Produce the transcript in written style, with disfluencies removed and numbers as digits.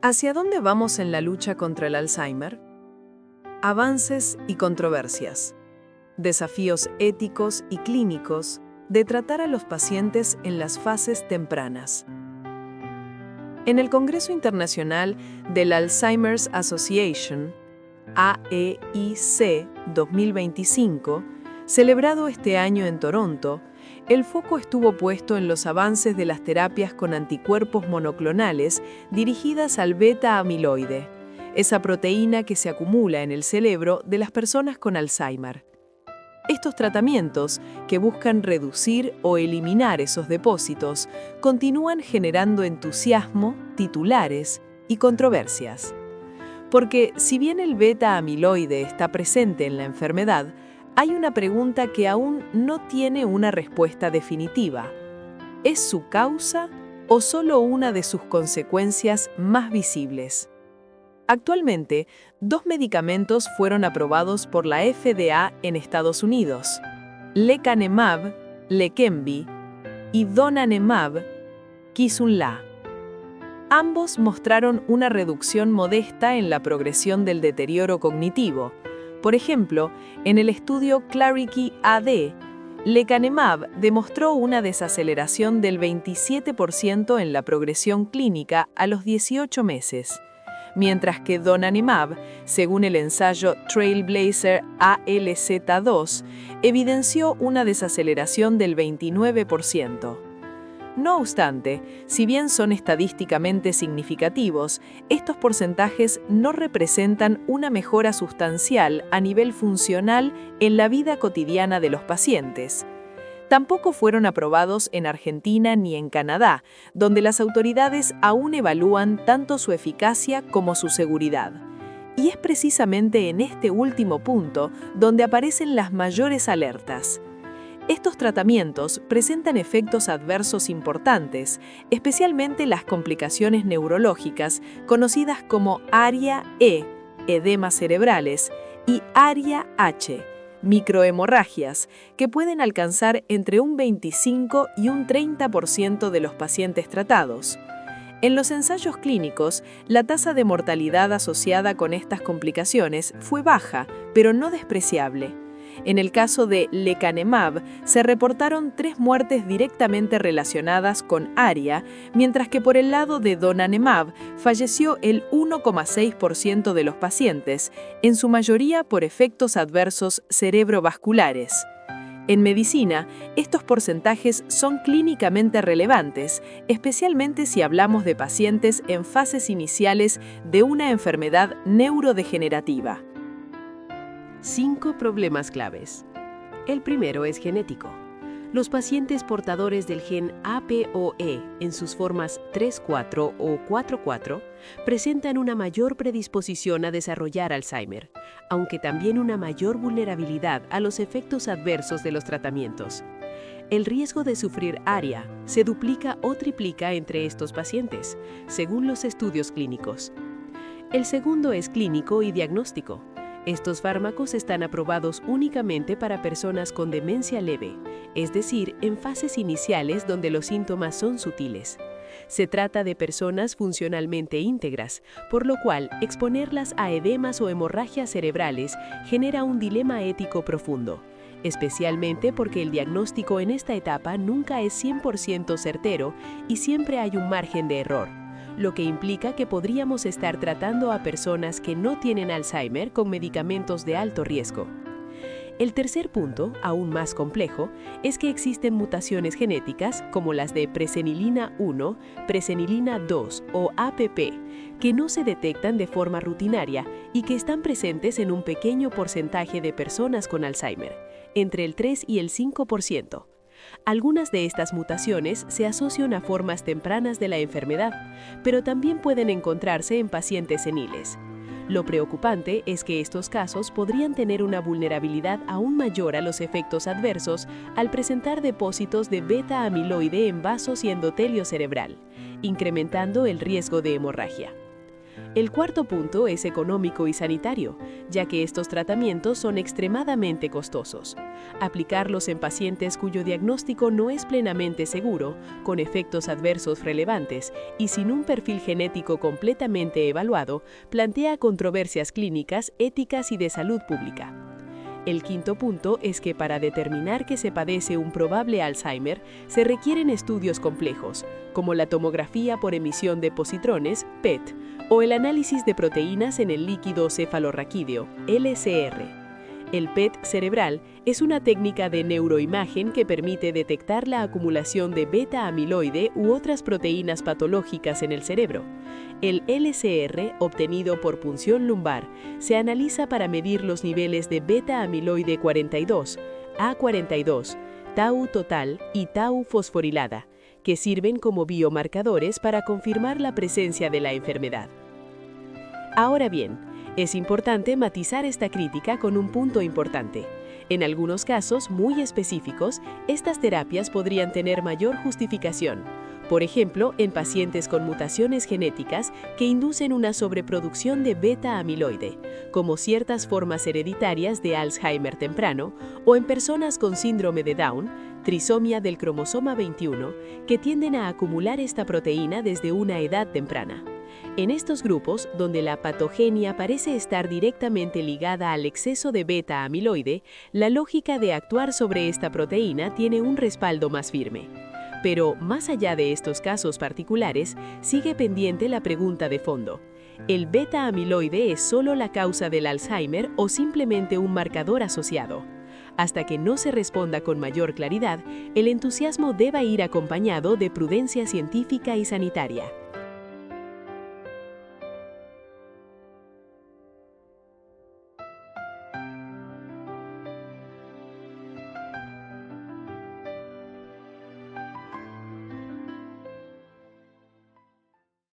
¿Hacia dónde vamos en la lucha contra el Alzheimer? Avances y controversias. Desafíos éticos y clínicos de tratar a los pacientes en las fases tempranas. En el Congreso Internacional del Alzheimer's Association, AEIC 2025, celebrado este año en Toronto, el foco estuvo puesto en los avances de las terapias con anticuerpos monoclonales dirigidas al beta-amiloide, esa proteína que se acumula en el cerebro de las personas con Alzheimer. Estos tratamientos, que buscan reducir o eliminar esos depósitos, continúan generando entusiasmo, titulares y controversias. Porque si bien el beta-amiloide está presente en la enfermedad, hay una pregunta que aún no tiene una respuesta definitiva. ¿Es su causa o solo una de sus consecuencias más visibles? Actualmente, 2 medicamentos fueron aprobados por la FDA en Estados Unidos: lecanemab, Leqembi, y donanemab, Kisunla. Ambos mostraron una reducción modesta en la progresión del deterioro cognitivo. Por ejemplo, en el estudio Clarity AD, lecanemab demostró una desaceleración del 27% en la progresión clínica a los 18 meses, mientras que donanemab, según el ensayo Trailblazer ALZ2, evidenció una desaceleración del 29%. No obstante, si bien son estadísticamente significativos, estos porcentajes no representan una mejora sustancial a nivel funcional en la vida cotidiana de los pacientes. Tampoco fueron aprobados en Argentina ni en Canadá, donde las autoridades aún evalúan tanto su eficacia como su seguridad. Y es precisamente en este último punto donde aparecen las mayores alertas. Estos tratamientos presentan efectos adversos importantes, especialmente las complicaciones neurológicas conocidas como ARIA-E, edemas cerebrales, y ARIA-H, microhemorragias, que pueden alcanzar entre un 25 y un 30% de los pacientes tratados. En los ensayos clínicos, la tasa de mortalidad asociada con estas complicaciones fue baja, pero no despreciable. En el caso de lecanemab, se reportaron 3 muertes directamente relacionadas con ARIA, mientras que por el lado de donanemab falleció el 1,6% de los pacientes, en su mayoría por efectos adversos cerebrovasculares. En medicina, estos porcentajes son clínicamente relevantes, especialmente si hablamos de pacientes en fases iniciales de una enfermedad neurodegenerativa. 5 problemas claves. El primero es genético. Los pacientes portadores del gen APOE en sus formas 3,4 o 4,4 presentan una mayor predisposición a desarrollar Alzheimer, aunque también una mayor vulnerabilidad a los efectos adversos de los tratamientos. El riesgo de sufrir ARIA se duplica o triplica entre estos pacientes, según los estudios clínicos. El segundo es clínico y diagnóstico. Estos fármacos están aprobados únicamente para personas con demencia leve, es decir, en fases iniciales donde los síntomas son sutiles. Se trata de personas funcionalmente íntegras, por lo cual exponerlas a edemas o hemorragias cerebrales genera un dilema ético profundo, especialmente porque el diagnóstico en esta etapa nunca es 100% certero y siempre hay un margen de error, lo que implica que podríamos estar tratando a personas que no tienen Alzheimer con medicamentos de alto riesgo. El tercer punto, aún más complejo, es que existen mutaciones genéticas como las de presenilina 1, presenilina 2 o APP, que no se detectan de forma rutinaria y que están presentes en un pequeño porcentaje de personas con Alzheimer, entre el 3 y el 5%. Algunas de estas mutaciones se asocian a formas tempranas de la enfermedad, pero también pueden encontrarse en pacientes seniles. Lo preocupante es que estos casos podrían tener una vulnerabilidad aún mayor a los efectos adversos al presentar depósitos de beta-amiloide en vasos y endotelio cerebral, incrementando el riesgo de hemorragia. El cuarto punto es económico y sanitario, ya que estos tratamientos son extremadamente costosos. Aplicarlos en pacientes cuyo diagnóstico no es plenamente seguro, con efectos adversos relevantes y sin un perfil genético completamente evaluado, plantea controversias clínicas, éticas y de salud pública. El quinto punto es que para determinar que se padece un probable Alzheimer, se requieren estudios complejos, como la tomografía por emisión de positrones, PET, o el análisis de proteínas en el líquido cefalorraquídeo, LCR. El PET cerebral es una técnica de neuroimagen que permite detectar la acumulación de beta-amiloide u otras proteínas patológicas en el cerebro. El LCR, obtenido por punción lumbar, se analiza para medir los niveles de beta-amiloide 42, A42, tau total y tau fosforilada, que sirven como biomarcadores para confirmar la presencia de la enfermedad. Ahora bien, es importante matizar esta crítica con un punto importante. En algunos casos muy específicos, estas terapias podrían tener mayor justificación. Por ejemplo, en pacientes con mutaciones genéticas que inducen una sobreproducción de beta-amiloide, como ciertas formas hereditarias de Alzheimer temprano, o en personas con síndrome de Down, trisomía del cromosoma 21, que tienden a acumular esta proteína desde una edad temprana. En estos grupos, donde la patogenia parece estar directamente ligada al exceso de beta-amiloide, la lógica de actuar sobre esta proteína tiene un respaldo más firme. Pero, más allá de estos casos particulares, sigue pendiente la pregunta de fondo. ¿El beta-amiloide es solo la causa del Alzheimer o simplemente un marcador asociado? Hasta que no se responda con mayor claridad, el entusiasmo debe ir acompañado de prudencia científica y sanitaria.